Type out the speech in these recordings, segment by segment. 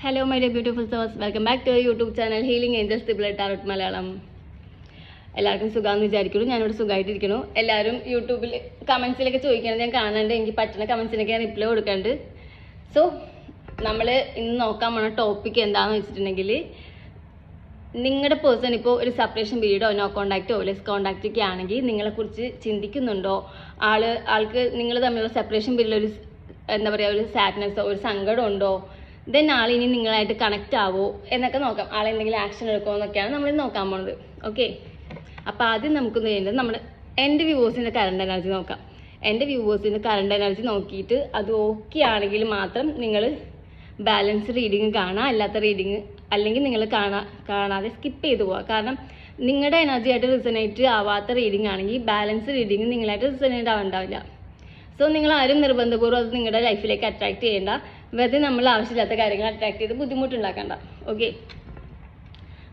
Hello my dear beautiful souls, welcome back to our YouTube channel Healing Angels Triplet Tarot Malayalam. എല്ലാവർക്കും സുഖാന്ന് വിചാരിക്കുന്നു. ഞാനിവിടെ സുഖമായിട്ടിരിക്കുന്നു. എല്ലാവരും യൂട്യൂബിൽ കമൻസിലൊക്കെ ചോദിക്കുന്നത് ഞാൻ കാണാണ്ട് എനിക്ക് പറ്റുന്ന കമൻസിനൊക്കെ ഞാൻ റിപ്ലൈ കൊടുക്കാണ്ട്. സോ നമ്മൾ ഇന്ന് നോക്കാൻ പോണ ടോപ്പിക് എന്താണെന്ന് വെച്ചിട്ടുണ്ടെങ്കിൽ, നിങ്ങളുടെ പേഴ്സൺ ഇപ്പോൾ ഒരു സെപ്പറേഷൻ പീരീഡോ നോ കോണ്ടാക്റ്റോ ലെസ് കോണ്ടാക്റ്റ് ഒക്കെ ആണെങ്കിൽ നിങ്ങളെക്കുറിച്ച് ചിന്തിക്കുന്നുണ്ടോ, ആൾക്ക് നിങ്ങൾ തമ്മിലുള്ള സെപ്പറേഷൻ പീരീഡിൽ ഒരു എന്താ പറയുക ഒരു സാഡ്നെസ്സോ ഒരു സങ്കടം ഉണ്ടോ, ദെൻ ആളിനി നിങ്ങളായിട്ട് കണക്റ്റ് ആവോ എന്നൊക്കെ നോക്കാം. ആളെന്തെങ്കിലും ആക്ഷൻ എടുക്കുമോ എന്നൊക്കെയാണ് നമ്മൾ നോക്കാൻ പോകുന്നത്. ഓക്കെ, അപ്പോൾ ആദ്യം നമുക്ക് ചെയ്യേണ്ടത് എൻ്റെ വ്യൂവേഴ്സിൻ്റെ കറണ്ട് എനർജി നോക്കാം. എൻ്റെ വ്യൂവേഴ്സിൻ്റെ കറണ്ട് എനർജി നോക്കിയിട്ട് അത് ഓക്കെ ആണെങ്കിൽ മാത്രം നിങ്ങൾ ബാലൻസ് റീഡിങ് കാണുക, അല്ലാത്ത റീഡിങ് അല്ലെങ്കിൽ നിങ്ങൾ കാണാതെ സ്കിപ്പ് ചെയ്ത് പോവുക. കാരണം നിങ്ങളുടെ എനർജി ആയിട്ട് റിസണേറ്റ് ആവാത്ത റീഡിങ് ആണെങ്കിൽ ബാലൻസ് റീഡിങ് നിങ്ങളായിട്ട് റിസണേറ്റ് ആവുന്നുണ്ടാവില്ല. സോ നിങ്ങൾ ആരും നിർബന്ധപൂർവ്വം അത് നിങ്ങളുടെ ലൈഫിലേക്ക് അട്രാക്ട് ചെയ്യേണ്ട. വെറുതെ നമ്മൾ ആവശ്യമില്ലാത്ത കാര്യങ്ങൾ അട്രാക്ട് ചെയ്ത് ബുദ്ധിമുട്ടുണ്ടാക്കണ്ട. ഓക്കെ,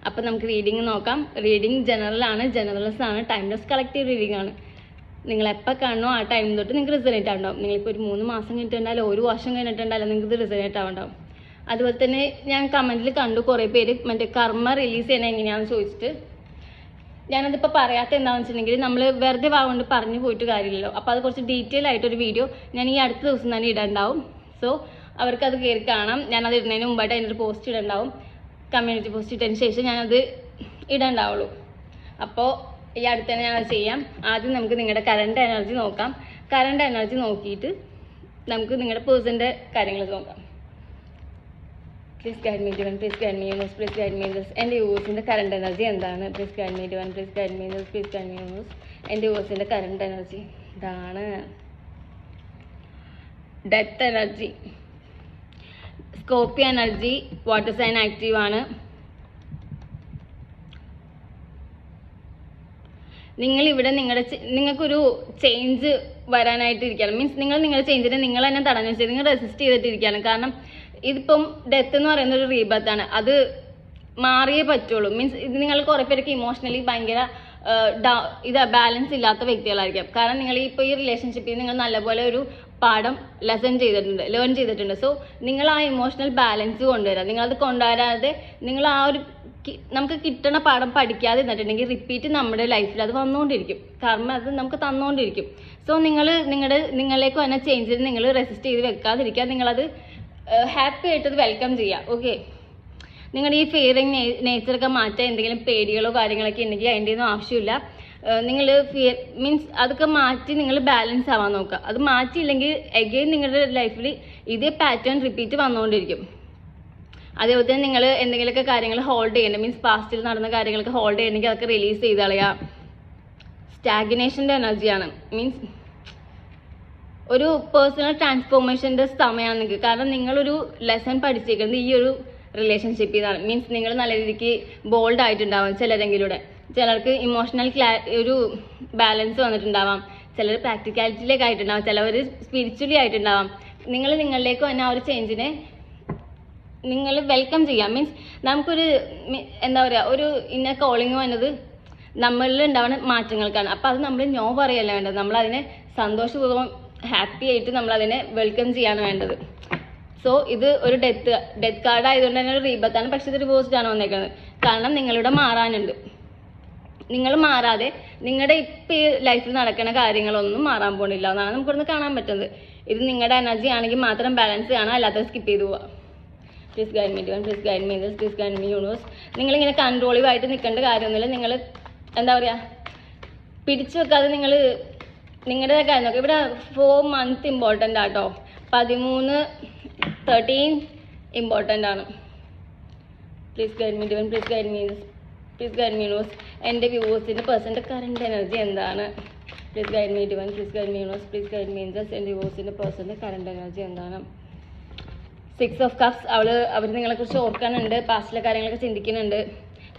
അപ്പം നമുക്ക് റീഡിങ് നോക്കാം. റീഡിങ് ജനറൽസ് ആണ്, ടൈംലെസ് കളക്റ്റീവ് റീഡിംഗ് ആണ്. നിങ്ങൾ എപ്പോൾ കാണണോ ആ ടൈം തൊട്ട് നിങ്ങൾക്ക് റിസണേറ്റ് ആവുണ്ടാവും. നിങ്ങളിപ്പോൾ ഒരു 3 മാസം കഴിഞ്ഞിട്ടുണ്ടായാലും 1 വർഷം കഴിഞ്ഞിട്ടുണ്ടായാലും നിങ്ങൾക്ക് ഇത് റിസണേറ്റ് ആവുണ്ടാവും. അതുപോലെ തന്നെ ഞാൻ കമൻറ്റിൽ കണ്ടു കുറേ പേര് മറ്റേ കർമ്മ റിലീസ് ചെയ്യണത് എങ്ങനെയാണെന്ന് ചോദിച്ചിട്ട്. ഞാനതിപ്പോൾ പറയാത്ത എന്താണെന്ന് വെച്ചിട്ടുണ്ടെങ്കിൽ, നമ്മൾ വെറുതെ കൊണ്ട് പറഞ്ഞു പോയിട്ട് കാര്യമില്ലല്ലോ. അപ്പോൾ അത് കുറച്ച് ഡീറ്റെയിൽ ആയിട്ടൊരു വീഡിയോ ഞാൻ ഈ അടുത്ത ദിവസം തന്നെ ഇടണ്ടാവും. സോ അവർക്കത് കയറി കാണാം. ഞാനത് ഇടുന്നതിന് മുമ്പായിട്ട് അതിനൊരു പോസ്റ്റ് ഇടണ്ടാവും. കമ്മ്യൂണിറ്റി പോസ്റ്റ് ഇട്ടതിന് ശേഷം ഞാനത് ഇടണ്ടാവുള്ളൂ. അപ്പോൾ ഈ അടുത്ത് തന്നെ ഞാനത് ചെയ്യാം. ആദ്യം നമുക്ക് നിങ്ങളുടെ കറണ്ട് എനർജി നോക്കാം. കറണ്ട് എനർജി നോക്കിയിട്ട് നമുക്ക് നിങ്ങളുടെ പേഴ്സൻ്റെ കാര്യങ്ങൾ നോക്കാം. Please guide me divine, please guide me universe, please guide me this. എൻ്റെ യൂവേഴ്സിൻ്റെ കറണ്ട് എനർജി എന്താണ്? Please guide me divine, please guide me this, please guide me universe. എൻ്റെ യൂവേഴ്സിൻ്റെ കറണ്ട് എനർജി ഇതാണ്. Death energy, Scorpio energy, water sign active ആണ്. നിങ്ങളിവിടെ നിങ്ങൾക്കൊരു change വരാനായിട്ടിരിക്കുകയാണ്. Means നിങ്ങളുടെ ചേഞ്ചിനെ നിങ്ങൾ തന്നെ തടഞ്ഞു വെച്ചത്, നിങ്ങൾ റെസിസ്റ്റ് ചെയ്തിട്ടിരിക്കുകയാണ്. കാരണം ഇതിപ്പം ഡെത്ത് എന്ന് പറയുന്ന ഒരു റീബർത്ത് ആണ്. അത് മാറിയേ പറ്റുള്ളൂ. മീൻസ് ഇത് നിങ്ങൾ കുറേ പേർക്ക് ഇമോഷണലി ഭയങ്കര ബാലൻസ് ഇല്ലാത്ത വ്യക്തികളായിരിക്കാം. കാരണം നിങ്ങൾ ഇപ്പോൾ ഈ റിലേഷൻഷിപ്പിൽ നിങ്ങൾ നല്ലപോലെ ഒരു പാഠം ലേൺ ചെയ്തിട്ടുണ്ട്. സോ നിങ്ങൾ ആ ഇമോഷണൽ ബാലൻസ് കൊണ്ടുവരാം. നിങ്ങളത് കൊണ്ടുവരാതെ നിങ്ങൾ ആ ഒരു നമുക്ക് കിട്ടണ പാഠം പഠിക്കാതെ നിന്നിട്ടുണ്ടെങ്കിൽ റിപ്പീറ്റ് നമ്മുടെ ലൈഫിൽ അത് വന്നുകൊണ്ടിരിക്കും. കാരണം അത് നമുക്ക് തന്നുകൊണ്ടിരിക്കും. സോ നിങ്ങളിലേക്ക് വന്ന ചേഞ്ചിന് നിങ്ങൾ റെസിസ്റ്റ് ചെയ്ത് വെക്കാതിരിക്കുക. നിങ്ങളത് ഹാപ്പി ആയിട്ടത് വെൽക്കം ചെയ്യുക. ഓക്കെ, നിങ്ങളുടെ ഈ ഫിയറിങ് നേച്ചറൊക്കെ മാറ്റാൻ എന്തെങ്കിലും പേടികളോ കാര്യങ്ങളൊക്കെ ഉണ്ടെങ്കിൽ അതിൻ്റെ ഒന്നും ആവശ്യമില്ല. നിങ്ങൾ ഫിയർ മീൻസ് അതൊക്കെ മാറ്റി നിങ്ങൾ ബാലൻസ് ആവാൻ നോക്കുക. അത് മാറ്റിയില്ലെങ്കിൽ എഗെയിൻ നിങ്ങളുടെ ലൈഫിൽ ഇതേ പാറ്റേൺ റിപ്പീറ്റ് വന്നുകൊണ്ടിരിക്കും. അതേപോലെ തന്നെ നിങ്ങൾ എന്തെങ്കിലുമൊക്കെ കാര്യങ്ങൾ ഹോൾഡ് ചെയ്യേണ്ട, മീൻസ് പാസ്റ്റിൽ നടന്ന കാര്യങ്ങളൊക്കെ ഹോൾഡ് ചെയ്യണമെങ്കിൽ അതൊക്കെ റിലീസ് ചെയ്ത് കളയുക. സ്റ്റാഗ്നേഷൻ്റെ എനർജിയാണ്. മീൻസ് ഒരു പേഴ്സണൽ ട്രാൻസ്ഫോർമേഷൻ്റെ സമയമാണ് നിങ്ങൾക്ക്. കാരണം നിങ്ങളൊരു ലെസൺ പഠിച്ചേക്കുന്നത് ഈ ഒരു റിലേഷൻഷിപ്പിൽ നിന്നാണ്. മീൻസ് നിങ്ങൾ നല്ല രീതിക്ക് ബോൾഡ് ആയിട്ടുണ്ടാവാം ചിലരെങ്കിലൂടെ. ചിലർക്ക് ഇമോഷണൽ ഒരു ബാലൻസ് വന്നിട്ടുണ്ടാവാം, ചിലർ പ്രാക്ടിക്കാലിറ്റിയിലേക്ക് ആയിട്ടുണ്ടാവാം, ചിലവർ സ്പിരിച്വലി ആയിട്ടുണ്ടാവാം. നിങ്ങൾ നിങ്ങളിലേക്ക് വന്ന ആ ഒരു ചേഞ്ചിനെ നിങ്ങൾ വെൽക്കം ചെയ്യാം. മീൻസ് നമുക്കൊരു എന്താ പറയുക ഒരു ഇന്നർ കോളിങ് വന്നത് നമ്മളിൽ ഉണ്ടാവുന്ന മാറ്റങ്ങൾക്കാണ്. അപ്പോൾ അത് നമ്മൾ നോ പറയല്ല വേണ്ടത്. നമ്മളതിനെ സന്തോഷപൂർവ്വം ഹാപ്പി ആയിട്ട് നമ്മളതിനെ വെൽക്കം ചെയ്യാണ് വേണ്ടത്. സോ ഇത് ഒരു ഡെത്ത് കാർഡ് ആയതുകൊണ്ട് തന്നെ ഒരു റീബർത്താണ്. പക്ഷേ ഇത് റിവേഴ്സ്ഡ് ആണ് വന്നേക്കുന്നത്. കാരണം നിങ്ങളിവിടെ മാറാനുണ്ട്. നിങ്ങൾ മാറാതെ നിങ്ങളുടെ ഇപ്പോൾ ഈ ലൈഫിൽ നടക്കുന്ന കാര്യങ്ങളൊന്നും മാറാൻ പോകുന്നില്ല എന്നാണ് നമുക്കിവിടുന്ന് കാണാൻ പറ്റുന്നത്. ഇത് നിങ്ങളുടെ എനർജി ആണെങ്കിൽ മാത്രം ബാലൻസ് കാണാം, അല്ലാത്ത സ്കിപ്പ് ചെയ്ത് പോവാം. Please guide me divine, please guide me this, please guide me universe. നിങ്ങളിങ്ങനെ കൺട്രോളീവ് ആയിട്ട് നിൽക്കേണ്ട കാര്യമൊന്നുമില്ല. നിങ്ങൾ എന്താ പറയുക പിടിച്ചു വെക്കാതെ നിങ്ങൾ നിങ്ങളുടെ കാര്യം നോക്കുക. ഇവിടെ 4 months ഇമ്പോർട്ടൻ്റ് ആട്ടോ. 13 ഇമ്പോർട്ടൻ്റ് ആണ്. Please guide me divine, please guide me this, please guide me universe. എൻ്റെ വ്യൂവേഴ്സിൻ്റെ പേഴ്സൻ്റെ കറണ്ട് എനർജി എന്താണ്? Please guide me divine, please guide me universe, please guide me this. എൻ്റെ വ്യൂവേഴ്സിൻ്റെ പേഴ്സൻ്റെ കറണ്ട് എനർജി എന്താണ്? 6 of Cups. അവർ നിങ്ങളെക്കുറിച്ച് ഓർക്കാനുണ്ട്, പാസ്റ്റിലെ കാര്യങ്ങളൊക്കെ ചിന്തിക്കുന്നുണ്ട്.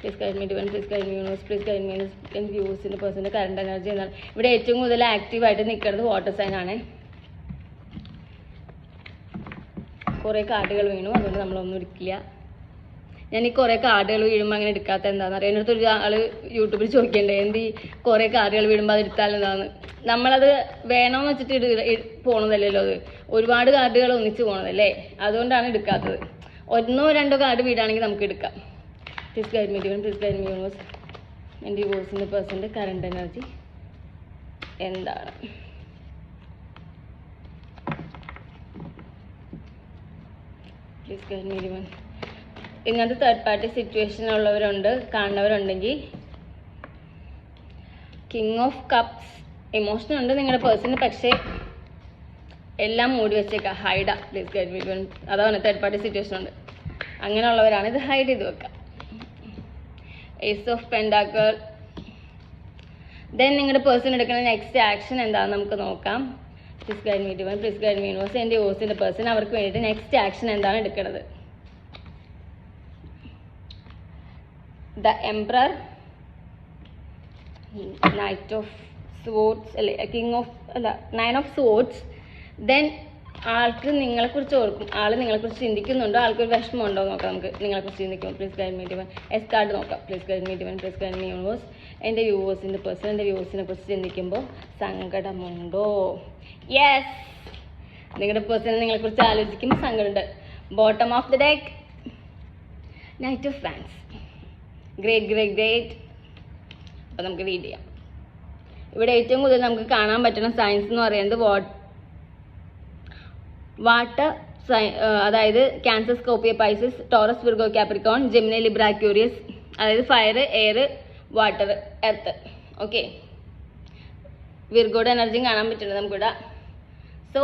Please guide me divine, please guide me universe, please guide me this. എൻ്റെ വ്യൂവേഴ്സിൻ്റെ പേഴ്സൻ്റെ കറണ്ട് എനർജി എന്താണ്? ഇവിടെ ഏറ്റവും കൂടുതൽ ആക്റ്റീവായിട്ട് നിൽക്കുന്നത് വാട്ടർ സൈൻ ആണ്. കുറേ കാർഡുകൾ വീണു, അതുകൊണ്ട് നമ്മളൊന്നും എടുക്കില്ല. ഞാൻ ഈ കുറേ കാർഡുകൾ വീഴുമ്പോൾ അങ്ങനെ എടുക്കാത്ത എന്താണെന്ന് അറിയാം. എൻ്റെ അടുത്തൊരു ആൾ യൂട്യൂബിൽ ചോദിക്കണ്ടേ എന്ത് ഈ കുറേ കാർഡുകൾ വീഴുമ്പോൾ അത് എടുത്താൽ എന്താണെന്ന്. നമ്മളത് വേണമെന്ന് വെച്ചിട്ട് പോണതല്ലല്ലോ. അത് ഒരുപാട് കാർഡുകൾ ഒന്നിച്ച് പോണതല്ലേ, അതുകൊണ്ടാണ് എടുക്കാത്തത്. ഒന്നോ രണ്ടോ കാർഡ് വീടാണെങ്കിൽ നമുക്ക് എടുക്കാം. Please guide me divine, please guide me universe. എൻ്റെ ഡിവോഴ്സിൻ്റെ പേഴ്സൻ്റെ കറണ്ട് എനർജി എന്താണ്? Please guide me divine. ഇങ്ങനത്തെ തേർഡ് പാർട്ടി സിറ്റുവേഷൻ ഉള്ളവരുണ്ട്, കാണുന്നവരുണ്ടെങ്കിൽ കിങ് ഓഫ് കപ്സ് ഇമോഷൻ ഉണ്ട് നിങ്ങളുടെ പേഴ്സണ്, പക്ഷേ എല്ലാം മൂടി വെച്ചേക്കാം, ഹൈഡാ. Please guide me divine. അതാണ് തേർഡ് പാർട്ടി സിറ്റുവേഷൻ ഉണ്ട്, അങ്ങനെയുള്ളവരാണ് ഇത് ഹൈഡ് ചെയ്ത് വെക്കുക. Ace of pentacle. ദെൻ നിങ്ങളുടെ പേഴ്സൺ എടുക്കുന്ന നെക്സ്റ്റ് ആക്ഷൻ എന്താണെന്ന് നമുക്ക് നോക്കാം. Please guide me divine, please guide me universe. എൻ്റെ ഡിവോഴ്സിൻ്റെ പേഴ്സൺ അവർക്ക് വേണ്ടിയിട്ട് നെക്സ്റ്റ് ആക്ഷൻ എന്താണ് എടുക്കുന്നത്? The emperor, knight of swords അല്ലെ, കിങ് ഓഫ് അല്ല, 9 ഓഫ് സ്വോർഡ്സ്. ദെൻ ആൾക്ക് നിങ്ങളെക്കുറിച്ച് ഓർക്കും, ആൾ നിങ്ങളെക്കുറിച്ച് ചിന്തിക്കുന്നുണ്ടോ, ആൾക്കൊരു വിഷമം ഉണ്ടോ നോക്കാം നമുക്ക്. നിങ്ങളെക്കുറിച്ച് ചിന്തിക്കും. Please guide me divine. Ace card നോക്കാം. Please guide me divine, please guide me universe. എൻ്റെ വ്യൂവേഴ്സിൻ്റെ പേഴ്സൺ എൻ്റെ വ്യൂവേഴ്സിനെ കുറിച്ച് ചിന്തിക്കുമ്പോൾ സങ്കടമുണ്ടോ? യെസ്, നിങ്ങളുടെ പേഴ്സൺ നിങ്ങളെക്കുറിച്ച് ആലോചിക്കുമ്പോൾ സങ്കടമുണ്ട്. Bottom of the deck, knight of fans. Great great great. അപ്പോൾ നമുക്ക് റീഡ് ചെയ്യാം. ഇവിടെ ഏറ്റവും കൂടുതൽ നമുക്ക് കാണാൻ പറ്റുന്ന സയൻസ് എന്ന് പറയുന്നത് വാട്ടർ, അതായത് Cancer, Scorpio, Pisces, Taurus, Virgo, Capricorn, Gemini, Libra, Aquarius, അതായത് fire, air, water, earth. Okay, വിർഗോയുടെ എനർജിയും കാണാൻ പറ്റുന്നുണ്ട് നമുക്കിവിടെ. സോ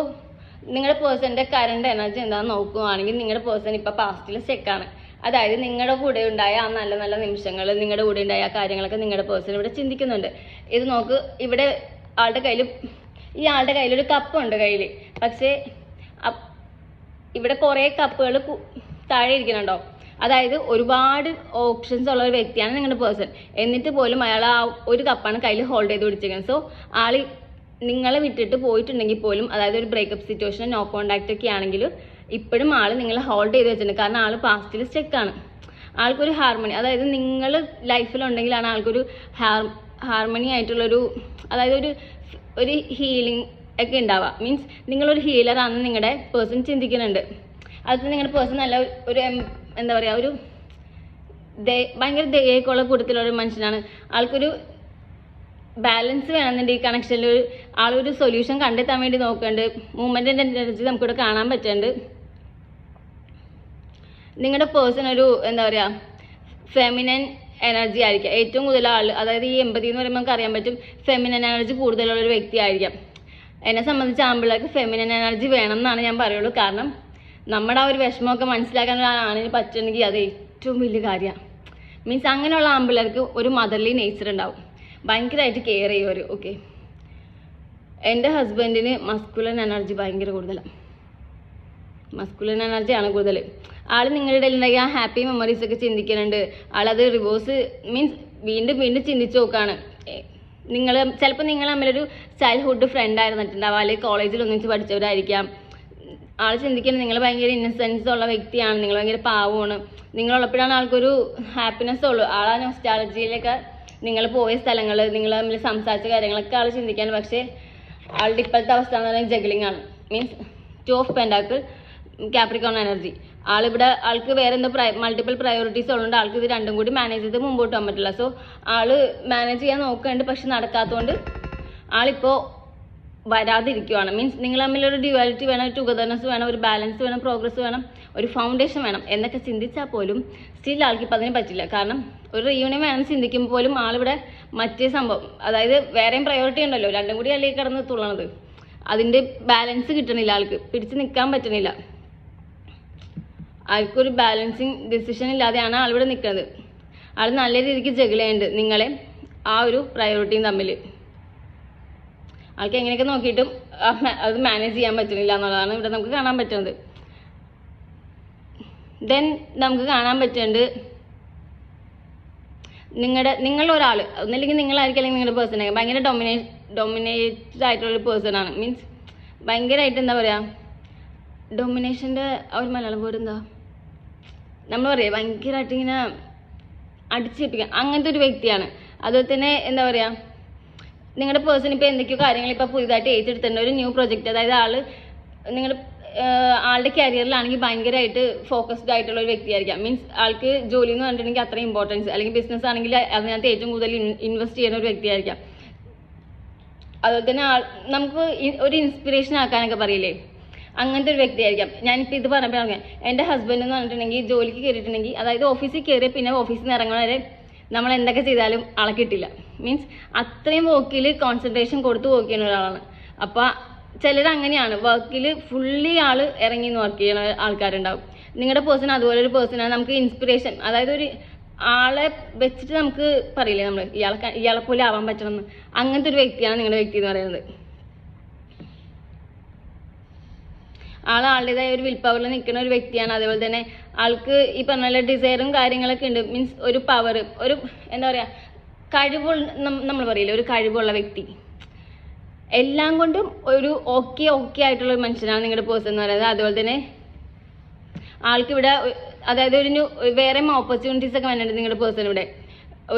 നിങ്ങളുടെ പേഴ്സൻ്റെ കറണ്ട് എനർജി എന്താണെന്ന് നോക്കുകയാണെങ്കിൽ നിങ്ങളുടെ പേഴ്സൺ ഇപ്പോൾ പാസ്റ്റിൽ സ്റ്റെക്കാണ്. അതായത് നിങ്ങളുടെ കൂടെ ഉണ്ടായ ആ നല്ല നല്ല നിമിഷങ്ങൾ, നിങ്ങളുടെ കൂടെ ഉണ്ടായ ആ കാര്യങ്ങളൊക്കെ നിങ്ങളുടെ പേഴ്സൺ ഇവിടെ ചിന്തിക്കുന്നുണ്ട്. ഇത് നോക്ക്, ഇവിടെ ഈ ആളുടെ കയ്യിലൊരു കപ്പുണ്ട് കയ്യിൽ, പക്ഷേ ഇവിടെ കുറേ കപ്പുകൾ താഴെ ഇരിക്കുന്നുണ്ടോ. അതായത് ഒരുപാട് ഓപ്ഷൻസ് ഉള്ള ഒരു വ്യക്തിയാണ് നിങ്ങളുടെ പേഴ്സൺ. എന്നിട്ട് പോലും അയാൾ ആ ഒരു കപ്പാണ് കയ്യിൽ ഹോൾഡ് ചെയ്ത് പിടിച്ചിരിക്കുന്നത്. സോ ആൾ നിങ്ങളെ വിട്ടിട്ട് പോയിട്ടുണ്ടെങ്കിൽ പോലും, അതായത് ഒരു ബ്രേക്കപ്പ് സിറ്റുവേഷൻ, നോ കോണ്ടാക്റ്റ് ഒക്കെ ആണെങ്കിൽ ഇപ്പോഴും ആൾ നിങ്ങളെ ഹോൾഡ് ചെയ്ത് വെച്ചിട്ടുണ്ട്. കാരണം ആൾ പാസ്റ്റിൽ സ്റ്റെക്കാണ്. ആൾക്കൊരു ഹാർമണി, അതായത് നിങ്ങൾ ലൈഫിലുണ്ടെങ്കിലാണ് ആൾക്കൊരു ഹാർമണി ആയിട്ടുള്ളൊരു, അതായത് ഒരു ഹീലിംഗ് ഒക്കെ ഉണ്ടാവുക. മീൻസ് നിങ്ങളൊരു ഹീലറാണെന്ന് നിങ്ങളുടെ പേഴ്സൺ ചിന്തിക്കുന്നുണ്ട്. അത് നിങ്ങളുടെ പേഴ്സൺ നല്ല ഒരു എന്താ പറയുക, ഒരു ഭയങ്കര ദയൊക്കെയുള്ള കൂട്ടത്തിലുള്ള മനുഷ്യനാണ്. ആൾക്കൊരു ബാലൻസ് വേണമെന്നുണ്ട് ഈ കണക്ഷനിൽ. ആളൊരു സൊല്യൂഷൻ കണ്ടെത്താൻ വേണ്ടി നോക്കുന്നുണ്ട്. മൂവ്മെൻറ്റിൻ്റെ എനർജി നമുക്കിവിടെ കാണാൻ പറ്റുന്നുണ്ട്. നിങ്ങളുടെ പേഴ്സൺ ഒരു എന്താ പറയുക, ഫെമിനൻ എനർജി ആയിരിക്കാം ഏറ്റവും കൂടുതൽ ആൾ. അതായത് ഈ എമ്പതി എന്ന് പറയുമ്പോൾ നമുക്ക് അറിയാൻ പറ്റും ഫെമിനൻ എനർജി കൂടുതലുള്ളൊരു വ്യക്തി ആയിരിക്കാം. എന്നെ സംബന്ധിച്ച് ആമ്പിള്ളേർക്ക് ഫെമിനൻ എനർജി വേണം എന്നാണ് ഞാൻ പറയുള്ളൂ. കാരണം നമ്മുടെ ആ ഒരു വിഷമമൊക്കെ മനസ്സിലാക്കാൻ ഒരാണിന് പറ്റുന്നെങ്കിൽ അത് ഏറ്റവും വലിയ കാര്യമാണ്. മീൻസ് അങ്ങനെയുള്ള ആമ്പിള്ളേർക്ക് ഒരു മദർലി നേച്ചർ ഉണ്ടാവും, ഭയങ്കരമായിട്ട് കെയർ ചെയ്യുമവർ. ഓക്കെ, എൻ്റെ ഹസ്ബൻഡിന് മസ്കുലൻ എനർജി ഭയങ്കര കൂടുതലാണ്. മസ്കുലൻ എനർജിയാണ് കൂടുതൽ. ആൾ നിങ്ങളുടെ ഇടയിലുണ്ടായി ആ ഹാപ്പി മെമ്മറീസ് ഒക്കെ ചിന്തിക്കുന്നുണ്ട്. ആളത് റിവേഴ്സ് മീൻസ് വീണ്ടും വീണ്ടും ചിന്തിച്ച് നോക്കുകയാണ്. ചിലപ്പോൾ നിങ്ങൾ തമ്മിലൊരു ചൈൽഡ്ഹുഡ് ഫ്രണ്ട് ആയിരുന്നിട്ടുണ്ടാവും, അല്ലെങ്കിൽ കോളേജിൽ ഒന്നിച്ച് പഠിച്ചവരായിരിക്കാം. ആൾ ചിന്തിക്കുന്നത് നിങ്ങൾ ഭയങ്കര ഇന്നസെൻസ് ഉള്ള വ്യക്തിയാണ്, നിങ്ങൾ ഭയങ്കര പാവമാണ്, നിങ്ങളുള്ളപ്പോഴാണ് ആൾക്കൊരു ഹാപ്പിനെസ് ഉള്ളൂ. ആളാ നൊസ്റ്റാളജിയിലൊക്കെ നിങ്ങൾ പോയ സ്ഥലങ്ങൾ, നിങ്ങൾ തമ്മിൽ സംസാരിച്ച കാര്യങ്ങളൊക്കെ ആൾ ചിന്തിക്കാൻ. പക്ഷേ ആളുടെ ഇപ്പോഴത്തെ അവസ്ഥ എന്ന് പറയുന്നത് ജഗ്ലിംഗ് ആണ്. Means 2 of pentacle, Capricorn energy. ആൾക്ക് വേറെ എന്തോ മൾട്ടിപ്പിൾ പ്രയോറിറ്റീസ് ഉള്ളതുകൊണ്ട് ആൾക്ക് ഇത് രണ്ടും കൂടി മാനേജ് ചെയ്ത് മുമ്പോട്ട് പോകാൻ പറ്റില്ല. സോ ആള് മാനേജ് ചെയ്യാൻ നോക്കുന്നുണ്ട്, പക്ഷെ നടക്കാത്തതുകൊണ്ട് ആളിപ്പോൾ വരാതിരിക്കുവാണ്. മീൻസ് നിങ്ങൾ തമ്മിലൊരു ഡ്യുവാലിറ്റി വേണം, ഒരു ടുഗദർനെസ് വേണം, ഒരു ബാലൻസ് വേണം, പ്രോഗ്രസ് വേണം, ഒരു ഫൗണ്ടേഷൻ വേണം എന്നൊക്കെ ചിന്തിച്ചാൽ പോലും സ്റ്റിൽ ആൾക്ക് ഇപ്പം അതിന് പറ്റില്ല. കാരണം ഒരു റീയൂണിയൻ വേണം ചിന്തിക്കുമ്പോൾ പോലും ആളിവിടെ മറ്റേ സംഭവം, അതായത് വേറെയും പ്രയോറിറ്റി ഉണ്ടല്ലോ, രണ്ടും കൂടി അല്ലേ കിടന്ന് തുള്ളണത്, അതിൻ്റെ ബാലൻസ് കിട്ടണില്ല, ആൾക്ക് പിടിച്ച് നിൽക്കാൻ പറ്റണില്ല. ആൾക്കൊരു ബാലൻസിങ് ഡിസിഷൻ ഇല്ലാതെയാണ് ആളിവിടെ നിൽക്കുന്നത്. ആൾ നല്ല രീതിക്ക് ജഗിൾ ചെയ്യുന്നുണ്ട് നിങ്ങളെ ആ ഒരു പ്രയോറിറ്റിയും തമ്മിൽ. ആൾക്ക് എങ്ങനെയൊക്കെ നോക്കിയിട്ടും അത് മാനേജ് ചെയ്യാൻ പറ്റുന്നില്ല എന്നുള്ളതാണ് ഇവിടെ നമുക്ക് കാണാൻ പറ്റുന്നത്. ദെൻ നമുക്ക് കാണാൻ പറ്റുന്നുണ്ട് നിങ്ങളൊരാൾ ഒന്നല്ലെങ്കിൽ നിങ്ങളായിരിക്കും, അല്ലെങ്കിൽ നിങ്ങളുടെ പേഴ്സൺ ആയിരിക്കും ഭയങ്കര ഡൊമിനേറ്റഡ് ആയിട്ടുള്ളൊരു പേഴ്സൺ ആണ്. മീൻസ് ഭയങ്കരമായിട്ട് എന്താ പറയുക, ഡൊമിനേഷൻ്റെ ഒരു മലയാളം വേർഡ് എന്താ നമ്മൾ പറയുക, ഭയങ്കരമായിട്ട് ഇങ്ങനെ അടിച്ചേൽപ്പിക്കാൻ അങ്ങനത്തെ ഒരു വ്യക്തിയാണ്. അതുപോലെ തന്നെ എന്താ പറയുക, നിങ്ങളുടെ പേഴ്സൺ ഇപ്പോൾ എന്തൊക്കെയോ കാര്യങ്ങൾ ഇപ്പോൾ പുതിയതായിട്ട് ഏറ്റെടുത്തിട്ടുണ്ട്, ഒരു ന്യൂ പ്രൊജക്റ്റ്. അതായത് ആൾ നിങ്ങൾ ആളുടെ കരിയറിലാണെങ്കിൽ ഭയങ്കരമായിട്ട് ഫോക്കസ്ഡ് ആയിട്ടുള്ള ഒരു വ്യക്തിയായിരിക്കാം. മീൻസ് ആൾക്ക് ജോലി എന്ന് പറഞ്ഞിട്ടുണ്ടെങ്കിൽ അത്രയും ഇമ്പോർട്ടൻസ്, അല്ലെങ്കിൽ ബിസിനസ് ആണെങ്കിൽ അതിനകത്ത് ഏറ്റവും കൂടുതൽ ഇൻവെസ്റ്റ് ചെയ്യുന്ന ഒരു വ്യക്തിയായിരിക്കാം. അതുപോലെ തന്നെ നമുക്ക് ഒരു ഇൻസ്പിറേഷൻ ആക്കാനൊക്കെ പറയില്ലേ, അങ്ങനത്തെ ഒരു വ്യക്തിയായിരിക്കാം. ഞാനിപ്പോൾ ഇത് പറഞ്ഞപ്പോൾ എൻ്റെ ഹസ്ബൻഡ് എന്ന് പറഞ്ഞിട്ടുണ്ടെങ്കിൽ ജോലിക്ക് കയറിയിട്ടുണ്ടെങ്കിൽ, അതായത് ഓഫീസിൽ കയറിയ പിന്നെ ഓഫീസിൽ നിന്ന് ഇറങ്ങുന്ന വരെ നമ്മൾ എന്തൊക്കെ ചെയ്താലും ആളെ കിട്ടില്ല. മീൻസ് അത്രയും വർക്കിൽ കോൺസെൻട്രേഷൻ കൊടുത്ത് വർക്ക് ചെയ്യുന്ന ഒരാളാണ്. അപ്പോൾ ചിലർ അങ്ങനെയാണ്, വർക്കിൽ ഫുള്ളി ആൾ ഇറങ്ങി വർക്ക് ചെയ്യുന്ന ആൾക്കാരുണ്ടാവും. നിങ്ങളുടെ പേഴ്സൺ അതുപോലെ ഒരു പേഴ്സണാണ്. നമുക്ക് ഇൻസ്പിറേഷൻ, അതായത് ഒരു ആളെ വെച്ചിട്ട് നമുക്ക് പറയില്ലേ നമ്മൾ ഇയാളെ പോലെ ആവാൻ പറ്റണമെന്ന്, അങ്ങനത്തെ ഒരു വ്യക്തിയാണ് നിങ്ങളുടെ വ്യക്തി എന്ന് പറയുന്നത്. ആളുടേതായ ഒരു വിൽ പവറിൽ നിൽക്കുന്ന ഒരു വ്യക്തിയാണ്. അതേപോലെ തന്നെ ആൾക്ക് ഈ പറഞ്ഞ പോലെ ഡിസയറും കാര്യങ്ങളൊക്കെ ഉണ്ട്. മീൻസ് ഒരു പവർ, ഒരു എന്താ പറയുക, കഴിവുള്ള, നമ്മൾ പറയില്ലേ ഒരു കഴിവുള്ള വ്യക്തി, എല്ലാം കൊണ്ടും ഒരു ഓക്കെ ആയിട്ടുള്ള ഒരു മനുഷ്യനാണ് നിങ്ങളുടെ പേഴ്സൺ എന്ന് പറയുന്നത്. അതുപോലെ തന്നെ ആൾക്കിവിടെ അതായത് വേറെ ഓപ്പർച്യൂണിറ്റീസ് ഒക്കെ വന്നിട്ടുണ്ട് നിങ്ങളുടെ പേഴ്സൺ ഇവിടെ.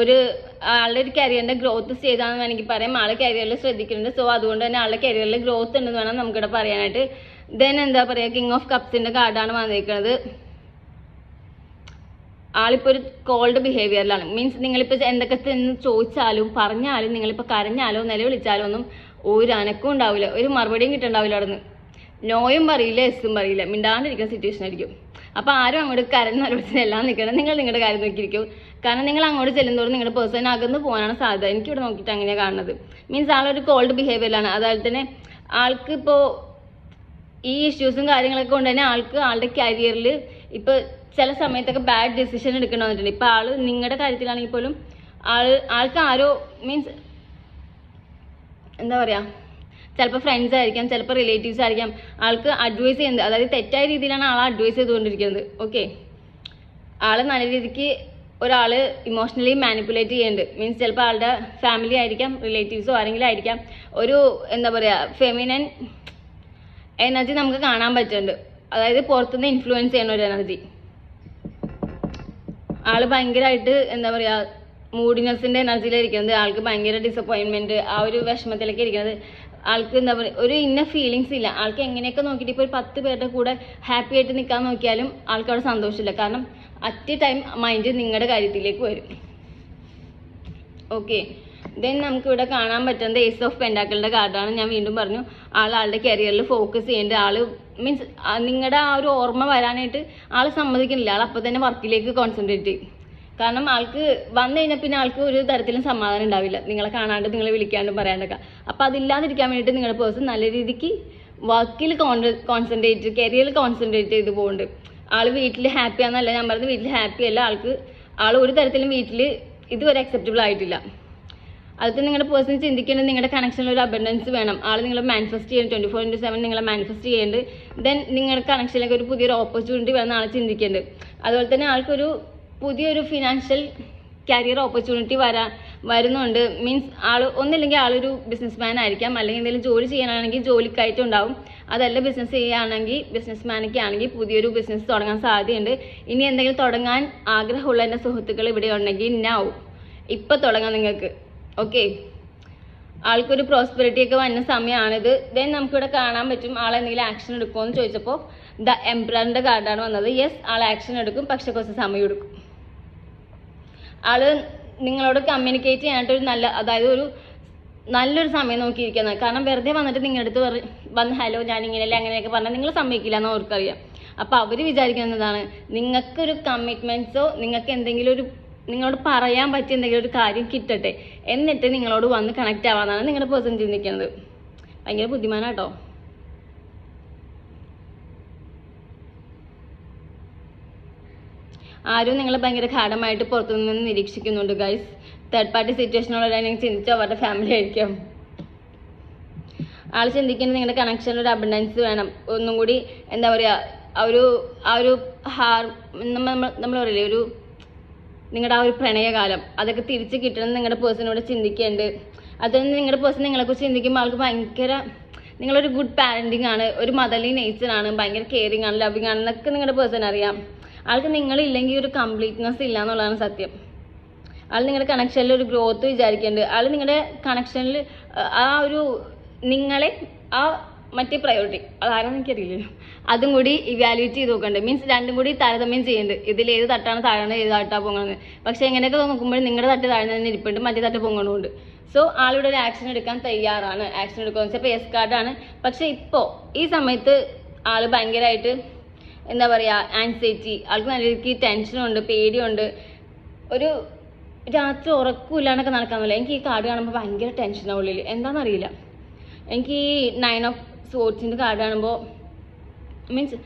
ആളുടെ ഒരു കരിയറിൻ്റെ ഗ്രോത്ത് സ്റ്റേജാണെന്ന് വേണമെങ്കിൽ പറയാം. ആളെ കരിയറിൽ ശ്രദ്ധിക്കുന്നുണ്ട്. സോ അതുകൊണ്ട് തന്നെ ആളുടെ കരിയറിൽ ഗ്രോത്ത് ഉണ്ടെന്ന് വേണം നമുക്കിവിടെ പറയാനായിട്ട്. ദെൻ എന്താ പറയുക, കിങ് ഓഫ് കപ്സിൻ്റെ കാർഡാണ് വന്നിരിക്കുന്നത്. ആളിപ്പോൾ ഒരു കോൾഡ് ബിഹേവിയറിലാണ്. മീൻസ് നിങ്ങളിപ്പോൾ എന്തൊക്കെ ചോദിച്ചാലും പറഞ്ഞാലും, നിങ്ങളിപ്പോൾ കരഞ്ഞാലോ നിലവിളിച്ചാലോ ഒന്നും ഒരു അനക്കവും ഉണ്ടാവില്ല, ഒരു മറുപടിയും കിട്ടുന്നുണ്ടാവില്ല. അവിടെ നിന്ന് നോയും പറയില്ല, എസ്സും പറയില്ല, മിണ്ടാണ്ടിരിക്കുന്ന സിറ്റുവേഷൻ ആയിരിക്കും. അപ്പോൾ ആരും അങ്ങോട്ട് കരഞ്ഞാലോട്ട് എല്ലാം നിൽക്കണം, നിങ്ങൾ നിങ്ങളുടെ കാര്യം നോക്കിയിരിക്കും. കാരണം നിങ്ങൾ അങ്ങോട്ട് ചെല്ലുന്നതോറും നിങ്ങളുടെ പേഴ്സൺ അകന്ന് പോകാനാണ് സാധ്യത. എനിക്കിവിടെ നോക്കിയിട്ട് അങ്ങനെയാണ് കാണുന്നത്. മീൻസ് ആളൊരു കോൾഡ് ബിഹേവിയറിലാണ്. അതുപോലെ തന്നെ ആൾക്ക് ഇപ്പോൾ ഈ ഇഷ്യൂസും കാര്യങ്ങളൊക്കെ കൊണ്ട് തന്നെ ആളുടെ കരിയറിൽ ഇപ്പോൾ ചില സമയത്തൊക്കെ ബാഡ് ഡിസിഷൻ എടുക്കേണ്ടി വന്നിട്ടുണ്ട്. ഇപ്പോൾ ആൾ നിങ്ങളുടെ കാര്യത്തിലാണെങ്കിൽ പോലും ആൾക്ക് ആരോ മീൻസ് എന്താ പറയുക, ചിലപ്പോൾ ഫ്രണ്ട്സ് ആയിരിക്കാം, ചിലപ്പോൾ റിലേറ്റീവ്സ് ആയിരിക്കാം ആൾക്ക് അഡ്വൈസ് ചെയ്യുന്നത്. അതായത് തെറ്റായ രീതിയിലാണ് ആൾ അഡ്വൈസ് ചെയ്തുകൊണ്ടിരിക്കുന്നത്. ഓക്കെ, ആൾ നല്ല രീതിക്ക് ഒരാൾ ഇമോഷണലി മാനിപ്പുലേറ്റ് ചെയ്യുന്നുണ്ട്. മീൻസ് ചിലപ്പോൾ ആളുടെ ഫാമിലി ആയിരിക്കാം, റിലേറ്റീവ്സോ ആരെങ്കിലും ആയിരിക്കാം. ഒരു എന്താ പറയുക, ഫെമിനൻ എനർജി നമുക്ക് കാണാൻ പറ്റുന്നുണ്ട്. അതായത് പുറത്തുനിന്ന് ഇൻഫ്ലുവൻസ് ചെയ്യുന്ന ഒരു എനർജി. ആൾ ഭയങ്കരമായിട്ട് എന്താ പറയുക, മൂഡിനെസ്സിൻ്റെ എനർജിയിലിരിക്കുന്നത്. ആൾക്ക് ഭയങ്കര ഡിസപ്പോയിൻമെൻറ്റ്, ആ ഒരു വിഷമത്തിലേക്ക് ഇരിക്കുന്നത്. ആൾക്ക് എന്താ പറയുക, ഒരു ഇന്ന ഫീലിങ്സ് ഇല്ല. ആൾക്ക് എങ്ങനെയൊക്കെ നോക്കിയിട്ട് ഇപ്പോൾ ഒരു 10 പേരുടെ കൂടെ ഹാപ്പി ആയിട്ട് നിൽക്കാൻ നോക്കിയാലും ആൾക്ക് അവിടെ സന്തോഷമില്ല. കാരണം അറ്റ് എ ടൈം മൈൻഡ് നിങ്ങളുടെ കാര്യത്തിലേക്ക് വരും. ഓക്കെ, ദെൻ നമുക്കിവിടെ കാണാൻ പറ്റുന്നത് ഏസ് ഓഫ് പെൻഡാക്കിളിൻ്റെ കാർഡാണ്. ഞാൻ വീണ്ടും പറഞ്ഞു, ആളുടെ കരിയറിൽ ഫോക്കസ് ചെയ്യേണ്ട ആൾ മീൻസ് നിങ്ങളുടെ ആ ഒരു ഓർമ്മ വരാനായിട്ട് ആൾ സമ്മതിക്കുന്നില്ല. ആൾ അപ്പോൾ തന്നെ വർക്കിലേക്ക് കോൺസെൻട്രേറ്റ് ചെയ്യും. കാരണം ആൾക്ക് വന്നു കഴിഞ്ഞാൽ പിന്നെ ആൾക്ക് ഒരു തരത്തിലും സമാധാനം ഉണ്ടാവില്ല, നിങ്ങളെ കാണാണ്ട് നിങ്ങളെ വിളിക്കാണ്ടും പറയാണ്ടൊക്കെ. അപ്പോൾ അതില്ലാതിരിക്കാൻ വേണ്ടിയിട്ട് നിങ്ങളുടെ പേഴ്സൺ നല്ല രീതിക്ക് വർക്കിൽ കോൺസെൻട്രേറ്റ്, കരിയറിൽ കോൺസെൻട്രേറ്റ് ചെയ്ത് പോകുന്നുണ്ട്. ആൾ വീട്ടിൽ ഹാപ്പിയാണെന്നല്ല ഞാൻ പറഞ്ഞത്, വീട്ടിൽ ഹാപ്പിയല്ല. ആൾ ഒരു തരത്തിലും വീട്ടിൽ ഇതുവരെ അക്സെപ്റ്റബിൾ ആയിട്ടില്ല. അതൊക്കെ നിങ്ങളുടെ പേഴ്സൺ ചിന്തിക്കേണ്ടത് നിങ്ങളുടെ കണക്ഷനിൽ ഒരു അബൻഡൻസ് വേണം. ആൾ നിങ്ങൾ മാനിഫെസ്റ്റ് ചെയ്യേണ്ടത് 24/7 നിങ്ങളെ മാനിഫെസ്റ്റ് ചെയ്യേണ്ടത്. ദെൻ നിങ്ങളുടെ കണക്ഷനിലേക്ക് ഒരു പുതിയൊരു ഓപ്പർച്യൂണിറ്റി വേണം ആൾ ചിന്തിക്കേണ്ടത്. അതുപോലെ തന്നെ ആൾക്കൊരു പുതിയൊരു ഫിനാൻഷ്യൽ കരിയർ ഓപ്പർച്യൂണിറ്റി വരുന്നുണ്ട്. മീൻസ് ഒന്നില്ലെങ്കിൽ ആളൊരു ബിസിനസ് മാൻ ആയിരിക്കാം, അല്ലെങ്കിൽ എന്തെങ്കിലും ജോലി ചെയ്യാനാണെങ്കിൽ ജോലിക്കായിട്ട് ഉണ്ടാവും. അതല്ല ബിസിനസ് ചെയ്യുകയാണെങ്കിൽ, ബിസിനസ് മാനൊക്കെ ആണെങ്കിൽ പുതിയൊരു ബിസിനസ് തുടങ്ങാൻ സാധ്യതയുണ്ട്. ഇനി എന്തെങ്കിലും തുടങ്ങാൻ ആഗ്രഹമുള്ള എൻ്റെ സുഹൃത്തുക്കൾ ഇവിടെ ഉണ്ടെങ്കിൽ ഇപ്പം തുടങ്ങാം നിങ്ങൾക്ക്. ഓക്കെ, ആൾക്കൊരു പ്രോസ്പെറിറ്റി ഒക്കെ വന്ന സമയമാണിത്. ദെൻ നമുക്കിവിടെ കാണാൻ പറ്റും ആളെന്തെങ്കിലും ആക്ഷൻ എടുക്കുമോ എന്ന് ചോദിച്ചപ്പോൾ ദ എംപററിൻ്റെ കാർഡാണ് വന്നത്. യെസ്, ആൾ ആക്ഷൻ എടുക്കും, പക്ഷെ കുറച്ച് സമയം എടുക്കും. ആൾ നിങ്ങളോട് കമ്മ്യൂണിക്കേറ്റ് ചെയ്യാനായിട്ട് അതായത് നല്ലൊരു സമയം നോക്കിയിരിക്കുന്നത്. കാരണം വെറുതെ വന്നിട്ട് നിങ്ങളുടെ അടുത്ത് വന്ന് ഹലോ ഞാൻ ഇങ്ങനെയല്ലേ അങ്ങനെയൊക്കെ പറഞ്ഞാൽ നിങ്ങൾ സമ്മതിക്കില്ല എന്ന് അവർക്കറിയാം. അപ്പോൾ അവർ വിചാരിക്കുന്നതാണ് നിങ്ങൾക്കൊരു കമ്മിറ്റ്മെൻറ്റ്സോ നിങ്ങൾക്ക് എന്തെങ്കിലും നിങ്ങളോട് പറയാൻ പറ്റിയ എന്തെങ്കിലും ഒരു കാര്യം കിട്ടട്ടെ, എന്നിട്ട് നിങ്ങളോട് വന്ന് കണക്റ്റ് ആവാന്നാണ് നിങ്ങളുടെ പേഴ്സൺ ചിന്തിക്കുന്നത്. ഭയങ്കര ബുദ്ധിമാനാട്ടോ. ആരും നിങ്ങളെ ഭയങ്കര ഘാടമായിട്ട് പുറത്തുനിന്ന് നിരീക്ഷിക്കുന്നുണ്ട് ഗൈസ്. തേർഡ് പാർട്ടി സിറ്റുവേഷനുള്ളവരാണെങ്കിൽ ചിന്തിച്ചോ അവരുടെ ഫാമിലി ആയിരിക്കും. ആൾ ചിന്തിക്കുന്നത് നിങ്ങളുടെ കണക്ഷനിൽ ഒരു അബണ്ടൻസ് വേണം. ഒന്നും കൂടി എന്താ പറയുക, നമ്മൾ പറയില്ലേ നിങ്ങളുടെ ആ ഒരു പ്രണയകാലം അതൊക്കെ തിരിച്ച് കിട്ടണം നിങ്ങളുടെ പേഴ്സണോട് ചിന്തിക്കേണ്ടത്. അതൊന്നും നിങ്ങളുടെ പേഴ്സൺ നിങ്ങളെക്കുറിച്ച് ചിന്തിക്കുമ്പോൾ ആൾക്ക് ഭയങ്കര നിങ്ങളൊരു ഗുഡ് പാരൻറ്റിങ് ആണ്, ഒരു മദർലി നേച്ചറാണ്, ഭയങ്കര കെയറിങ് ആണ്, ലവിങ് ആണ് എന്നൊക്കെ നിങ്ങളുടെ പേഴ്സൺ അറിയാം. ആൾക്ക് നിങ്ങളില്ലെങ്കിൽ ഒരു കംപ്ലീറ്റ്നെസ് ഇല്ല എന്നുള്ളതാണ് സത്യം. ആൾ നിങ്ങളുടെ കണക്ഷനിൽ ഒരു ഗ്രോത്ത് വിചാരിക്കുന്നുണ്ട്. ആൾ നിങ്ങളുടെ കണക്ഷനിൽ നിങ്ങളെ മറ്റേ പ്രയോറിറ്റി അതാരാന്ന് എനിക്കറിയില്ലല്ലോ, അതും കൂടി ഇവാലുവേറ്റ് ചെയ്ത് നോക്കണ്ടേ. മീൻസ് രണ്ടും കൂടി താരതമ്യം ചെയ്യുന്നുണ്ട്. ഇതിൽ ഏത് തട്ടാണ് താഴെ ഏത് തട്ടാണ് പൊങ്ങുന്നത്. പക്ഷേ എങ്ങനെയൊക്കെ നോക്കുമ്പോൾ നിങ്ങളുടെ തട്ട് താഴെ തന്നെ ഇരിപ്പുണ്ട്, മറ്റേ തട്ട് പൊങ്ങണമുണ്ട്. സോ ആളിവിടെ ഒരു ആക്ഷൻ എടുക്കാൻ തയ്യാറാണ്. ആക്ഷൻ എടുക്കുകയെന്ന് വെച്ചാൽ ഇപ്പോൾ യെസ് കാർഡാണ്. പക്ഷേ ഇപ്പോൾ ഈ സമയത്ത് ആൾ ഭയങ്കരമായിട്ട് എന്താ പറയുക, ആൻസൈറ്റി, ആൾക്ക് നല്ല രീതിക്ക് ടെൻഷനുണ്ട്, പേടിയുണ്ട്, ഒരു രാത്രി ഉറക്കമില്ലാണ്ടൊക്കെ നടക്കാമെന്നില്ല. എനിക്ക് ഈ കാർഡ് കാണുമ്പോൾ ഭയങ്കര ടെൻഷനാണ് ഉള്ളിൽ, എന്താണെന്നറിയില്ല. എനിക്ക് ഈ 9 of Swords കാർഡ് കാണുമ്പോൾ മീൻസ്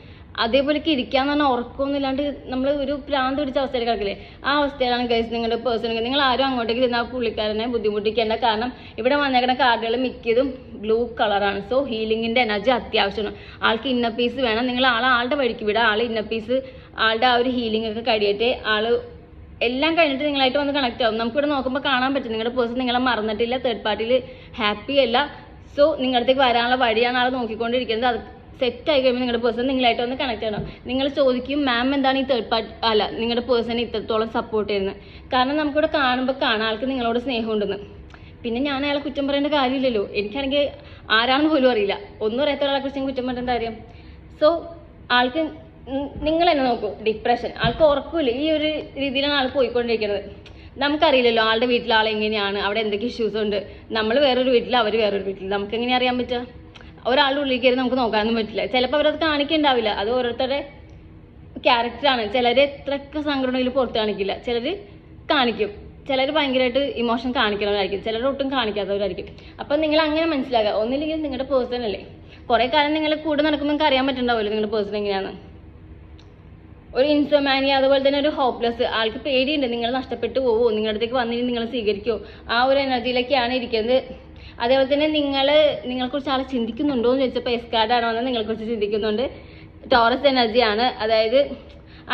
അതേപോലെയൊക്കെ ഇരിക്കാന്ന് പറഞ്ഞാൽ ഉറക്കമൊന്നും ഇല്ലാണ്ട് നമ്മൾ ഒരു ഭ്രാന്ത് പിടിച്ച അവസ്ഥയിൽ കിടക്കില്ലേ, ആ അവസ്ഥയിലാണ് ഗൈസ് നിങ്ങളുടെ പേഴ്സൺ. നിങ്ങൾ ആരും അങ്ങോട്ടേക്ക് ഇരുന്നാൽ പുള്ളിക്കാരനെ ബുദ്ധിമുട്ടിക്കേണ്ട. കാരണം ഇവിടെ വന്നേക്കുന്ന കാർഡുകൾ മിക്കതും ബ്ലൂ കളറാണ്. സോ ഹീലിങ്ങിൻ്റെ എനർജി അത്യാവശ്യമാണ്. ആൾക്ക് ഇന്നർ പീസ് വേണം. നിങ്ങൾ ആളുടെ വഴിക്ക് വിടുക. ആൾ ഇന്നർ പീസ്, ആളുടെ ആ ഒരു ഹീലിംഗ് ഒക്കെ കഴിയട്ടെ. ആൾ എല്ലാം കഴിഞ്ഞിട്ട് നിങ്ങളായിട്ട് വന്ന് കണക്ട് ആവും. നമുക്കിവിടെ നോക്കുമ്പോൾ കാണാൻ പറ്റും നിങ്ങളുടെ പേഴ്സൺ നിങ്ങളെ മറന്നിട്ടില്ല, തേർഡ് പാർട്ടിയിൽ ഹാപ്പി അല്ല. സോ നിങ്ങളടുത്തേക്ക് വരാനുള്ള വഴിയാണ് ആൾ നോക്കിക്കൊണ്ടിരിക്കുന്നത്. അത് സെറ്റായി കഴിയുമ്പോൾ നിങ്ങളുടെ പേഴ്സൺ നിങ്ങളായിട്ട് വന്ന് കണക്ട് ചെയ്യണം. നിങ്ങൾ ചോദിക്കും മാം എന്താണ് ഈ തേർഡ് പാർട്ടി അല്ല നിങ്ങളുടെ പേഴ്സണെ ഇത്രത്തോളം സപ്പോർട്ട് ചെയ്യുന്നത്. കാരണം നമുക്കിവിടെ കാണുമ്പോൾ കാണാം ആൾക്ക് നിങ്ങളോട് സ്നേഹമുണ്ടെന്ന്. പിന്നെ ഞാൻ അയാളെ കുറ്റം പറയേണ്ട കാര്യമില്ലല്ലോ. എനിക്കാണെങ്കിൽ ആരാണെന്ന് പോലും അറിയില്ല. ഒന്നും അറിയാത്ത ഒരാളെ കുറിച്ച് കുറ്റം പറയേണ്ട കാര്യം. സോ ആൾക്ക് നിങ്ങൾ തന്നെ നോക്കൂ, ഡിപ്രഷൻ, ആൾക്ക് ഉറക്കമില്ല. ഈ ഒരു രീതിയിലാണ് ആൾ പോയിക്കൊണ്ടിരിക്കുന്നത്. നമുക്കറിയില്ലല്ലോ ആളുടെ വീട്ടിൽ ആളെങ്ങനെയാണ്, അവിടെ എന്തൊക്കെ ഇഷ്യൂസ് ഉണ്ട്. നമ്മൾ വേറൊരു വീട്ടിൽ, അവർ വേറൊരു വീട്ടിൽ, നമുക്ക് എങ്ങനെ അറിയാൻ പറ്റുക? ഒരാളുടെ ഉള്ളിൽ കയറി നമുക്ക് നോക്കാനൊന്നും പറ്റില്ല. ചിലപ്പോൾ അവരത് കാണിക്കുന്നുണ്ടാവില്ല, അത് ഓരോരുത്തരുടെ ക്യാരക്ടറാണ്. ചിലർ എത്രയൊക്കെ സങ്കടമെങ്കിലും പുറത്ത് കാണിക്കില്ല, ചിലർ കാണിക്കും. ചിലർ ഭയങ്കരമായിട്ട് ഇമോഷൻ കാണിക്കുന്നവരായിരിക്കും, ചിലർ ഒട്ടും കാണിക്കാത്തവരായിരിക്കും. അപ്പം നിങ്ങൾ അങ്ങനെ മനസ്സിലാക്കുക. ഒന്നില്ലെങ്കിൽ നിങ്ങളുടെ പേഴ്സൺ അല്ലേ, കുറേ കാലം നിങ്ങൾ കൂടെ നടക്കുമ്പോൾ നിങ്ങൾക്ക് അറിയാൻ പറ്റുന്നുണ്ടാവുമല്ലോ നിങ്ങളുടെ പേഴ്സൺ എങ്ങനെയാണ്. ഒരു ഇൻസോമാനിയ, അതുപോലെ തന്നെ ഒരു ഹോപ്പ്ലെസ്, ആൾക്ക് പേടിയുണ്ട് നിങ്ങൾ നഷ്ടപ്പെട്ടു പോവോ, നിങ്ങളുടെ അടുത്തേക്ക് വന്നിട്ട് നിങ്ങൾ സ്വീകരിക്കുമോ, ആ ഒരു എനർജിയിലൊക്കെയാണ് ഇരിക്കുന്നത്. അതേപോലെ തന്നെ നിങ്ങളെക്കുറിച്ച് ആൾ ചിന്തിക്കുന്നുണ്ടോ എന്ന് ചോദിച്ചപ്പോൾ എസ് കാർഡാണോ എന്ന് നിങ്ങളെക്കുറിച്ച് ചിന്തിക്കുന്നുണ്ട്. ടോറസ് എനർജിയാണ്. അതായത്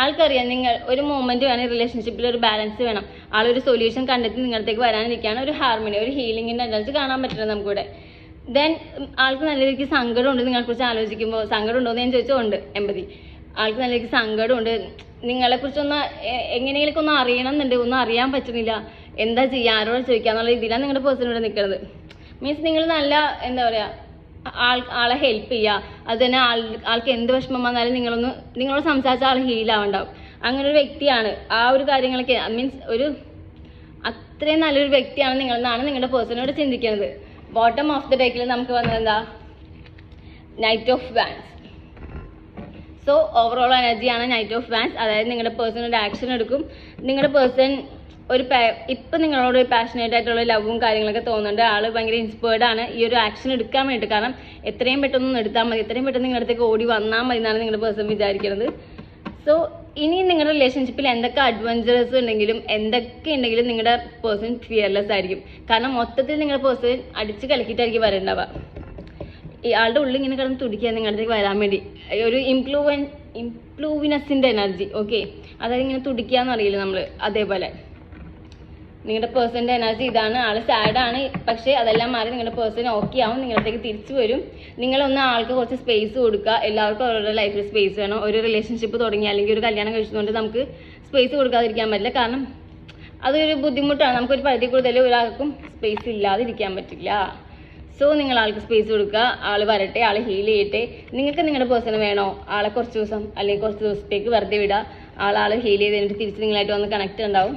ആൾക്കറിയാം നിങ്ങൾ ഒരു മൂമെൻറ്റ് വേണം, റിലേഷൻഷിപ്പിൽ ഒരു ബാലൻസ് വേണം. ആളൊരു സൊല്യൂഷൻ കണ്ടെത്തി നിങ്ങളടുത്തേക്ക് വരാനിരിക്കുകയാണ്. ഒരു ഹാർമണി, ഒരു ഹീലിങ്ങിൻ്റെ എനർജി കാണാൻ പറ്റുന്നത് നമുക്കിവിടെ. ദെൻ ആൾക്ക് നല്ല രീതിക്ക് സങ്കടമുണ്ട് നിങ്ങളെക്കുറിച്ച് ആലോചിക്കുമ്പോൾ. സങ്കടം ഉണ്ടോ എന്ന് ഞാൻ ചോദിച്ചോണ്ട് എമ്പതി. ആൾക്ക് നല്ല രീതിക്ക് സങ്കടമുണ്ട്. നിങ്ങളെക്കുറിച്ചൊന്ന് എങ്ങനെയെങ്കിലും ഒന്ന് അറിയണം എന്നുണ്ട്, ഒന്നും അറിയാൻ പറ്റുന്നില്ല. എന്താ ചെയ്യുക, ആരോട് ചോദിക്കാന്നുള്ള രീതിയിലാണ് നിങ്ങളുടെ പേഴ്സൺ ഇവിടെ നിൽക്കുന്നത്. മീൻസ് നിങ്ങൾ നല്ല എന്താ പറയുക, ആളെ ഹെൽപ്പ് ചെയ്യുക. അത് തന്നെ ആൾക്ക് എന്ത് വിഷമം വന്നാലും നിങ്ങളോട് സംസാരിച്ച ആൾ ഹീലാവുണ്ടാവും. അങ്ങനെ ഒരു വ്യക്തിയാണ്. ആ ഒരു കാര്യങ്ങളൊക്കെ മീൻസ് ഒരു അത്രയും നല്ലൊരു വ്യക്തിയാണ് നിങ്ങളെന്നാണ് നിങ്ങളുടെ പേഴ്സണോട് ചിന്തിക്കുന്നത്. ബോട്ടം ഓഫ് ദ ഡെക്കിൽ നമുക്ക് വന്നത് എന്താ, knight of wands. So overall എനർജിയാണ് നൈറ്റ് ഓഫ് വാൻസ്. അതായത് നിങ്ങളുടെ പേഴ്സൺ ഒരു ആക്ഷൻ എടുക്കും. നിങ്ങളുടെ പേഴ്സൺ ഇപ്പം നിങ്ങളോട് പാഷനേറ്റ് ആയിട്ടുള്ള ലവും കാര്യങ്ങളൊക്കെ തോന്നുന്നുണ്ട്. ആൾ ഭയങ്കര ഇൻസ്പയർഡ് ആണ് ഈ ഒരു ആക്ഷൻ എടുക്കാൻ വേണ്ടിയിട്ട്. കാരണം എത്രയും പെട്ടെന്ന് എടുത്താൽ മതി, എത്രയും പെട്ടെന്ന് നിങ്ങളുടെ അടുത്തേക്ക് ഓടി വന്നാൽ മതി എന്നാണ് നിങ്ങളുടെ പേഴ്സൺ വിചാരിക്കുന്നത്. സോ ഇനി നിങ്ങളുടെ റിലേഷൻഷിപ്പിൽ എന്തൊക്കെ അഡ്വഞ്ചറസ് ഉണ്ടെങ്കിലും എന്തൊക്കെ ഉണ്ടെങ്കിലും നിങ്ങളുടെ പേഴ്സൺ ഫിയർലെസ് ആയിരിക്കും. കാരണം മൊത്തത്തിൽ നിങ്ങളുടെ പേഴ്സൺ അടിച്ച് കലക്കിയിട്ടായിരിക്കും വരേണ്ടവ. ആളുടെ ഉള്ളിൽ ഇങ്ങനെ കിടന്ന് തുടിക്കുക നിങ്ങളുടെ വരാൻ വേണ്ടി. ഒരു ഇംപ്ലൂവിനെസ്സിൻ്റെ എനർജി. ഓക്കെ, അതായത് ഇങ്ങനെ തുടിക്കുക എന്നറിയില്ല നമ്മൾ, അതേപോലെ നിങ്ങളുടെ പേഴ്സൻ്റെ എനർജി ഇതാണ്. ആൾ സാഡാണ്, പക്ഷേ അതെല്ലാം മാറി നിങ്ങളുടെ പേഴ്സൺ ഓക്കെ ആവും, നിങ്ങളടുത്തേക്ക് തിരിച്ചു വരും. നിങ്ങളൊന്ന് ആൾക്ക് കുറച്ച് സ്പേസ് കൊടുക്കുക. എല്ലാവർക്കും അവരുടെ ലൈഫിൽ സ്പേസ് വേണം. ഒരു റിലേഷൻഷിപ്പ് തുടങ്ങി അല്ലെങ്കിൽ ഒരു കല്യാണം കഴിച്ചുകൊണ്ട് നമുക്ക് സ്പേസ് കൊടുക്കാതിരിക്കാൻ പറ്റില്ല. കാരണം അതൊരു ബുദ്ധിമുട്ടാണ്. നമുക്കൊരു പരിധി കൂടുതൽ ഒരാൾക്കും സ്പേസ് ഇല്ലാതിരിക്കാൻ പറ്റില്ല. സോ നിങ്ങൾ ആൾക്ക് സ്പേസ് കൊടുക്കുക. ആൾ വരട്ടെ, ആൾ ഹീൽ ചെയ്യട്ടെ. നിങ്ങൾക്ക് നിങ്ങളുടെ പേഴ്സണ് വേണോ, ആളെ കുറച്ച് ദിവസം അല്ലെങ്കിൽ കുറച്ച് ദിവസത്തേക്ക് വെറുതെ വിടുക. ആൾ ഹീൽ ചെയ്ത് കഴിഞ്ഞിട്ട് തിരിച്ച് നിങ്ങളായിട്ട് വന്ന് കണക്ട് ഉണ്ടാവും.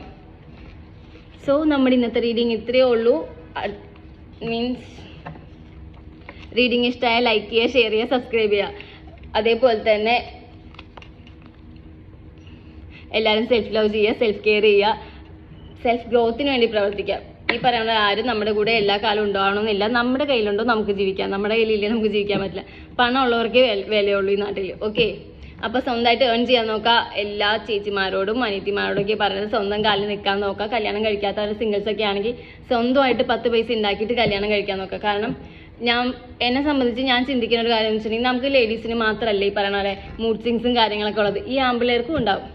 സോ നമ്മുടെ ഇന്നത്തെ റീഡിങ് ഇത്രയേ ഉള്ളൂ. മീൻസ് റീഡിങ് ഇഷ്ടമായ ലൈക്ക് ചെയ്യുക, ഷെയർ ചെയ്യുക, സബ്സ്ക്രൈബ് ചെയ്യുക. അതേപോലെ തന്നെ എല്ലാവരും സെൽഫ് ലവ് ചെയ്യുക, സെൽഫ് കെയർ ചെയ്യുക, സെൽഫ് ഗ്രോത്തിന് വേണ്ടി പ്രവർത്തിക്കുക. ഈ പറയുന്ന ആരും നമ്മുടെ കൂടെ എല്ലാ കാലവും ഉണ്ടാവണമെന്നില്ല. നമ്മുടെ കയ്യിലുണ്ടോ നമുക്ക് ജീവിക്കാം, നമ്മുടെ കയ്യിലില്ലേ നമുക്ക് ജീവിക്കാൻ പറ്റില്ല. പണം ഉള്ളവർക്കേ വിലയുള്ളൂ ഈ നാട്ടിൽ. ഓക്കെ, അപ്പോൾ സ്വന്തമായിട്ട് ഏൺ ചെയ്യാൻ നോക്കുക. എല്ലാ ചേച്ചിമാരോടും അനിയത്തിമാരോടും ഒക്കെ പറയുന്നത് സ്വന്തം കാലിൽ നിൽക്കാൻ നോക്കുക. കല്യാണം കഴിക്കാത്തവർ സിംഗിൾസൊക്കെ ആണെങ്കിൽ സ്വന്തമായിട്ട് 10 പൈസ ഉണ്ടാക്കിയിട്ട് കല്യാണം കഴിക്കാൻ നോക്കുക. കാരണം എന്നെ സംബന്ധിച്ച് ഞാൻ ചിന്തിക്കുന്ന ഒരു കാര്യം എന്ന് വെച്ചിട്ടുണ്ടെങ്കിൽ നമുക്ക് ലേഡീസിന് മാത്രമല്ല ഈ പറയുന്ന പോലെ മൂഡ് സ്വിങ്സും കാര്യങ്ങളൊക്കെ ഉള്ളത്, ഈ ആമ്പിള്ളേർക്കും ഉണ്ടാവും.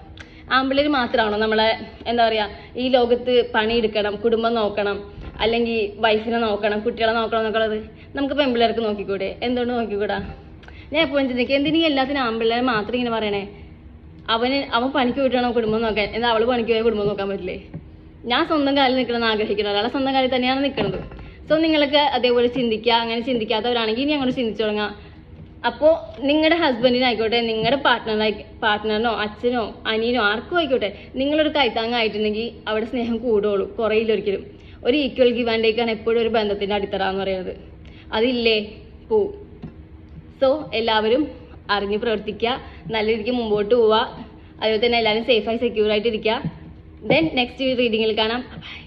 ആമ്പിള്ളേർ മാത്രമാണോ നമ്മളെ എന്താ പറയുക ഈ ലോകത്ത് പണിയെടുക്കണം, കുടുംബം നോക്കണം, അല്ലെങ്കിൽ വൈഫിനെ നോക്കണം, കുട്ടികളെ നോക്കണം എന്നൊക്കെ ഉള്ളത് നമുക്ക് പെൺപിള്ളേർക്ക് നോക്കിക്കൂടെ? എന്തുകൊണ്ട് നോക്കിക്കൂടാ? ഞാൻ എപ്പോഴും ചിന്തിക്കുക, എന്തിനീ എല്ലാത്തിനും ആമ്പിള്ളേർ മാത്രം ഇങ്ങനെ പറയണേ? അവൻ പണിക്ക് പോയിട്ടാണോ കുടുംബം നോക്കാൻ, എന്നാൽ അവൾ പണിക്ക് പോയാൽ കുടുംബം നോക്കാൻ പറ്റില്ലേ? ഞാൻ സ്വന്തം കാലിൽ നിൽക്കണമെന്ന് ആഗ്രഹിക്കണം, ഒരാളെ സ്വന്തം കാലിൽ തന്നെയാണ് നിൽക്കുന്നത്. സോ നിങ്ങളൊക്കെ അതേപോലെ ചിന്തിക്കുക. അങ്ങനെ ചിന്തിക്കാത്തവരാണെങ്കിൽ ഇനി അങ്ങോട്ട് ചിന്തിച്ചു തുടങ്ങുക. അപ്പോൾ നിങ്ങളുടെ ഹസ്ബൻഡിനായിക്കോട്ടെ, നിങ്ങളുടെ പാർട്ട്ണറിനോ അച്ഛനോ അനിയനോ ആർക്കും ആയിക്കോട്ടെ, നിങ്ങളൊരു കൈത്താങ്ങായിട്ടുണ്ടെങ്കിൽ അവിടെ സ്നേഹം കൂടുള്ളൂ, കുറയില്ല ഒരിക്കലും. ഒരു ഈക്വൽ ഗിവ് ആൻഡ് ടേക്കാണ് എപ്പോഴും ഒരു ബന്ധത്തിൻ്റെ അടിത്തറ എന്ന് പറയുന്നത്. അതില്ലേ പോവും. സോ എല്ലാവരും അറിഞ്ഞ് പ്രവർത്തിക്കുക, നല്ല രീതിക്ക് മുമ്പോട്ട് പോവുക, അതുപോലെ തന്നെ എല്ലാവരും സേഫായി സെക്യൂറായിട്ട് ഇരിക്കുക. ദെൻ നെക്സ്റ്റ് റീഡിങ്ങിൽ കാണാം. ബൈ.